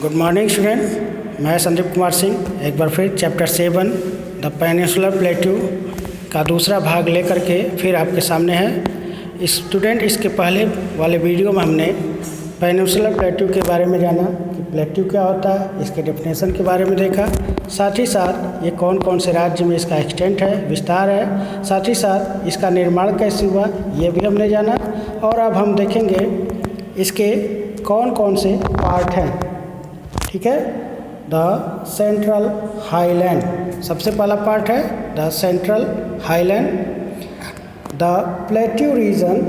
Good morning student, मैं संदीप कुमार सिंह एक बार फिर चैप्टर 7 द पेनिनसुलर प्लेट्यू का दूसरा भाग लेकर के फिर आपके सामने है। स्टूडेंट, इसके पहले वाले वीडियो में हमने पेनिनसुलर प्लेट्यू के बारे में जाना कि प्लेट्यू क्या होता है, इसके डेफिनेशन के बारे में देखा, साथ ही साथ ये कौन कौन से राज्य में इसका एक्सटेंट है, विस्तार है, साथ ही साथ इसका निर्माण कैसे हुआ ये भी हमने जाना। और अब हम देखेंगे इसके कौन कौन से पार्ट हैं। ठीक है, द सेंट्रल हाईलैंड सबसे पहला पार्ट है, the central highland. The plateau region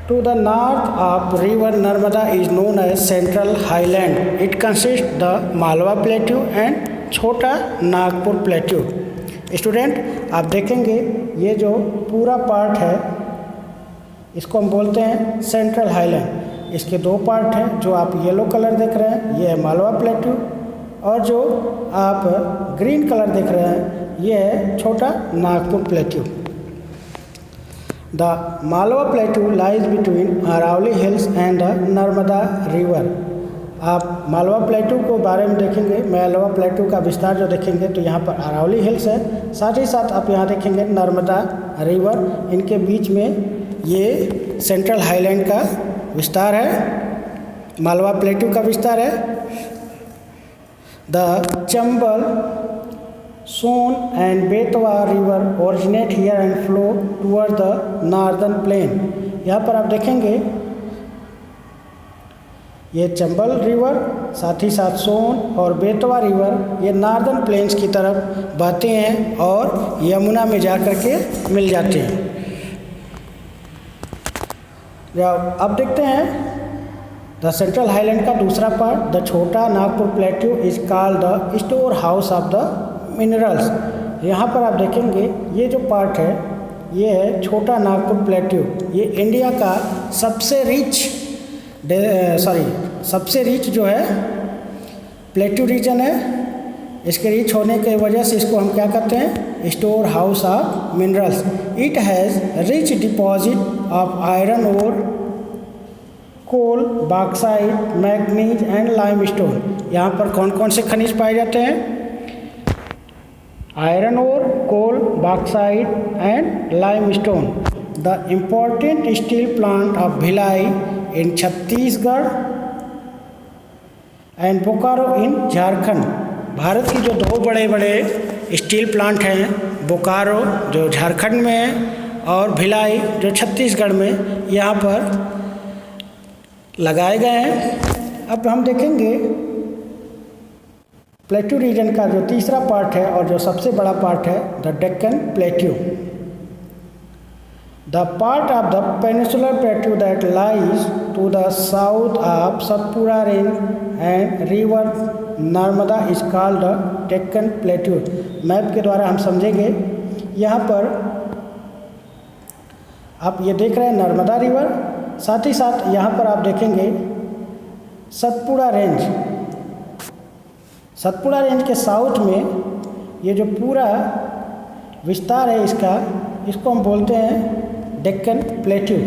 to the north of river Narmada is known as central highland. It consist the Malwa plateau and Chhota Nagpur plateau. Student, आप देखेंगे ये जो पूरा पार्ट है इसको हम बोलते हैं सेंट्रल हाईलैंड। इसके दो पार्ट हैं, जो आप येलो कलर देख रहे हैं ये है मालवा प्लेट्यू, और जो आप ग्रीन कलर देख रहे हैं ये है Chhota Nagpur plateau. The Malwa plateau lies between Aravalli hills and the Narmada river. आप मालवा प्लेट्यू को बारे में देखेंगे, मालवा प्लेट्यू का विस्तार जो देखेंगे तो यहाँ पर अरावली हिल्स है, साथ ही साथ आप यहाँ देखेंगे नर्मदा रिवर, इनके बीच में ये सेंट्रल हाईलैंड का विस्तार है, मालवा प्लेट्यू का विस्तार है। The Chambal, Son and Betwa river originate here and flow toward the northern plain. यहाँ पर आप देखेंगे ये चंबल रिवर, साथ ही साथ सोन और बेतवा रिवर ये नॉर्दर्न प्लेन्स की तरफ बहते हैं और यमुना में जा कर के मिल जाते हैं। अब देखते हैं द सेंट्रल हाईलैंड का दूसरा पार्ट, द छोटा Nagpur plateau is called the store house of the minerals. यहाँ पर आप देखेंगे ये जो पार्ट है ये है छोटा नागपुर प्लेट्यू। ये इंडिया का सबसे रिच जो है प्लेट्यू रीजन है। इसके रिच होने की वजह से इसको हम क्या कहते हैं, store house of minerals. It has rich deposit of iron ore, coal, bauxite, manganese and limestone. यहाँ पर कौन कौन से खनिज पाए जाते हैं, iron ore, coal, bauxite and limestone. The important steel plant of Bhilai in Chhattisgarh and Bokaro in Jharkhand. Bharat की जो दो बड़े बड़े स्टील प्लांट हैं, बोकारो जो झारखंड में है और भिलाई जो छत्तीसगढ़ में, यहाँ पर लगाए गए हैं। अब हम देखेंगे प्लेट्यू रीजन का जो तीसरा पार्ट है और जो सबसे बड़ा पार्ट है, the Deccan plateau. The part of the peninsular plateau that lies to the south of Satpura range and river Narmada is called the Deccan plateau. Map के द्वारा हम समझेंगे। यहाँ पर आप ये देख रहे हैं नर्मदा रिवर, साथ ही साथ यहाँ पर आप देखेंगे सतपुड़ा रेंज। सतपुड़ा रेंज के साउथ में ये जो पूरा विस्तार है इसको हम बोलते हैं Deccan plateau.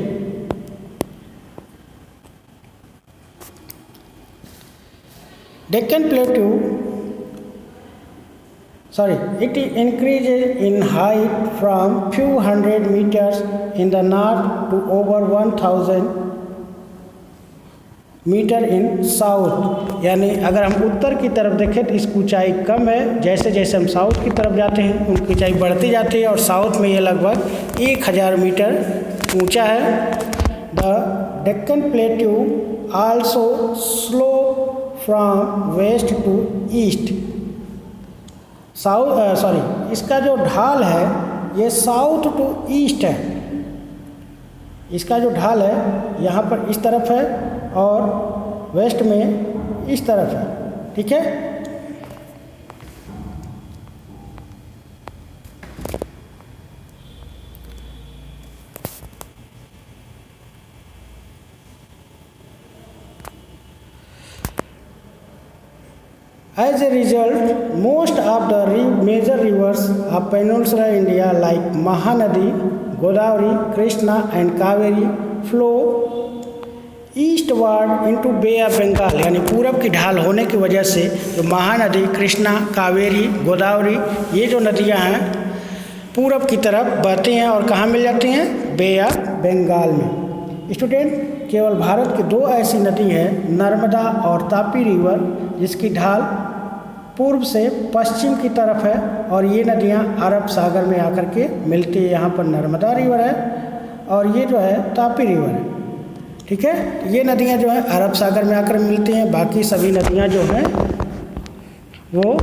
Deccan plateau it increases in height from few hundred meters in the north to over 1000 metre in south. यानी अगर हम उत्तर की तरफ देखें तो इसकी ऊंचाई कम है, जैसे जैसे हम साउथ की तरफ जाते हैं उनकी ऊंचाई बढ़ती जाती है और साउथ में ये लगभग 1000 मीटर ऊंचा है। The Deccan plateau also slope from west to east. इसका जो ढाल है ये साउथ टू ईस्ट है। इसका जो ढाल है यहाँ पर इस तरफ है और वेस्ट में इस तरफ है। ठीक है, as a result, most of the major rivers of peninsular India like Mahanadi, Godavari, Krishna and Kaveri flow eastward into bay of Bengal, यानी पूरब की ढाल होने की वजह से जो महानदी कृष्णा, कावेरी, गोदावरी, ये जो नदियां हैं पूरब की तरफ बहती हैं और कहाँ मिल जाती हैं? बे ऑफ बंगाल में। स्टूडेंट, केवल भारत की दो ऐसी नदी हैं, नर्मदा और तापी रिवर, जिसकी ढाल पूर्व से पश्चिम की तरफ है और ये नदियाँ अरब सागर में आकर के मिलती है। यहाँ पर नर्मदा रिवर है और ये जो है तापी रिवर है। ठीक है, ये नदियाँ जो हैं अरब सागर में आकर मिलती हैं, बाकी सभी नदियाँ जो हैं वो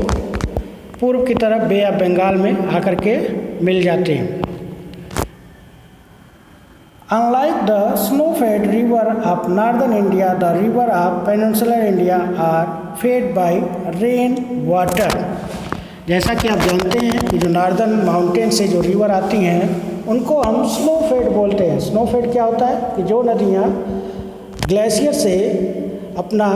पूर्व की तरफ बे ऑफ बंगाल में आकर के मिल जाती हैं। Unlike the snow-fed river of northern India, the river of peninsular India are fed by rain water. जैसा कि आप जानते हैं कि जो नॉर्दर्न माउंटेन से जो रिवर आती हैं उनको हम स्नो फेड बोलते हैं। स्नो फेड क्या होता है कि जो नदियाँ ग्लेशियर से अपना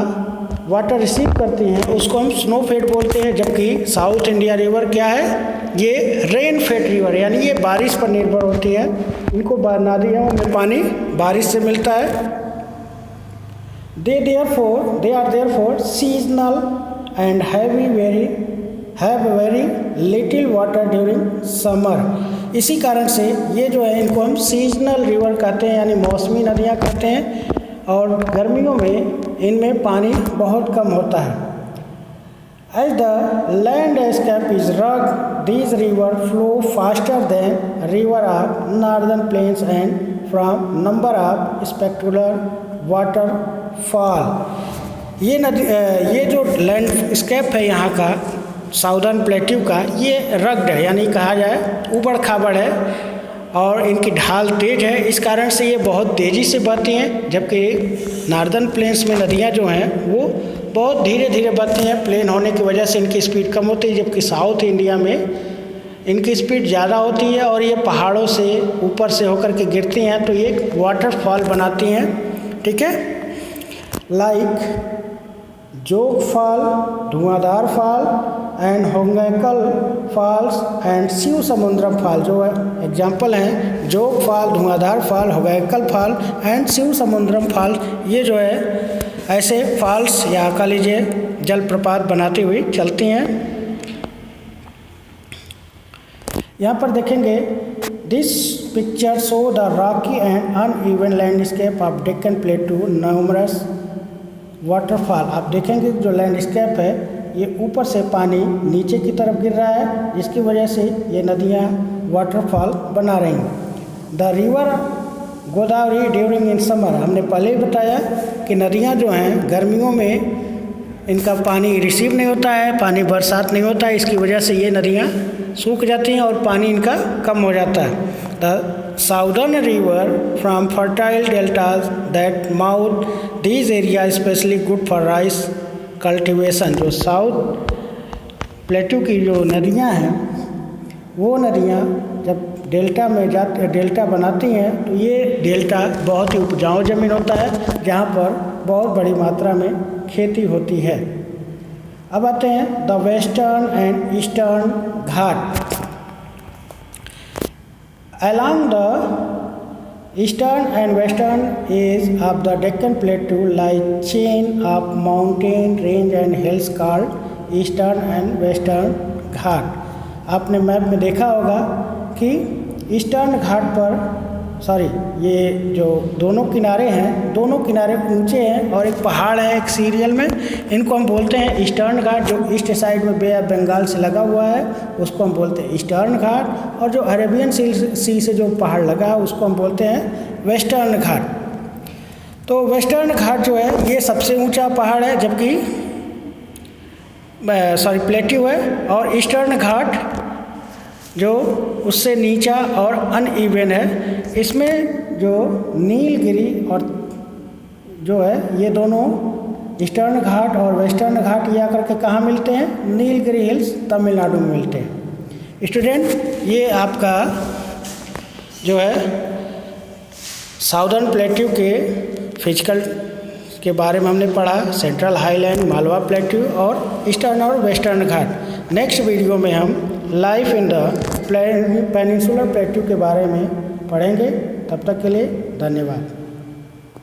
वाटर रिसीव करती हैं उसको हम स्नो फेड बोलते हैं, जबकि साउथ इंडिया रिवर क्या है? ये रेन फेड रिवर, यानी ये बारिश पर निर्भर होती है। इनको नदियों में पानी बारिश से मिलता है। they are therefore seasonal and have very little water during summer। इसी कारण से ये जो है इनको हम सीजनल रिवर कहते हैं, यानी मौसमी नदियाँ कहते हैं, और गर्मियों में इनमें पानी बहुत कम होता है। As the landscape is rugged, these rivers flow faster than river of northern plains and from number of spectacular waterfall। ये जो लैंडस्केप है यहाँ का साउदर्न प्लेट्यू का, ये रग्ड है, यानी कहा जाए ऊबड़ खाबड़ है और इनकी ढाल तेज है। इस कारण से ये बहुत तेज़ी से बहती हैं, जबकि नॉर्दर्न प्लेन्स में नदियाँ जो हैं वो बहुत धीरे धीरे बहती हैं। प्लेन होने की वजह से इनकी स्पीड कम होती है, जबकि साउथ इंडिया में इनकी स्पीड ज़्यादा होती है और ये पहाड़ों से ऊपर से होकर के गिरती हैं तो ये वाटरफॉल बनाती हैं। ठीक है, like Jog fall, Dhuandhar fall and Hogenakkal falls and Shivasamudram fall, जो एग्जाम्पल हैं Jog fall, Dhuandhar fall, Hogenakkal fall and Shivasamudram fall. ये जो है ऐसे फॉल्स या कह लीजिए जलप्रपात बनाती हुई चलती हैं। यहाँ पर देखेंगे, this picture show the Rocky and uneven landscape of Deccan प्लेटू, numerous waterfall. आप देखेंगे जो लैंडस्केप है ये ऊपर से पानी नीचे की तरफ गिर रहा है, जिसकी वजह से ये नदियाँ वाटरफॉल बना रही हैं। The river Godavari during in summer, हमने पहले ही बताया कि नदियाँ जो हैं गर्मियों में इनका पानी रिसीव नहीं होता है, पानी बरसात नहीं होता है, इसकी वजह से ये नदियाँ सूख जाती हैं और पानी इनका कम हो जाता है। The southern river from fertile deltas that mouth these area specially good for rice cultivation. जो साउथ प्लेट्यू की जो नदियाँ हैं वो नदियाँ जब डेल्टा बनाती हैं तो ये डेल्टा बहुत ही उपजाऊ ज़मीन होता है जहाँ पर बहुत बड़ी मात्रा में खेती होती है। अब आते हैं the western and eastern Ghat. Along the eastern and western edge of the Deccan Plateau lie chain of mountain range and hills called eastern and western घाट। आपने मैप में देखा होगा कि ईस्टर्न घाट पर ये जो दोनों किनारे हैं, दोनों किनारे ऊंचे हैं और एक पहाड़ है एक सीरियल में, इनको हम बोलते हैं ईस्टर्न घाट। जो ईस्ट साइड में बे ऑफ बंगाल से लगा हुआ है उसको हम बोलते हैं ईस्टर्न घाट, और जो अरेबियन सी से जो पहाड़ लगा है उसको हम बोलते हैं वेस्टर्न घाट। तो वेस्टर्न घाट जो है ये सबसे ऊंचा पहाड़ है, जबकि प्लेट्यू है, और ईस्टर्न घाट जो उससे नीचा और अनइवन है। इसमें जो नीलगिरी और जो है ये दोनों ईस्टर्न घाट और वेस्टर्न घाट ये आकर के कहाँ मिलते हैं? नीलगिरी हिल्स तमिलनाडु में मिलते हैं। स्टूडेंट, ये आपका जो है साउदर्न प्लेट्यू के फिजिकल के बारे में हमने पढ़ा, सेंट्रल हाईलैंड, मालवा प्लेट्यू और ईस्टर्न और वेस्टर्न घाट। नेक्स्ट वीडियो में हम life in the peninsular plateau के बारे में पढ़ेंगे। तब तक के लिए धन्यवाद।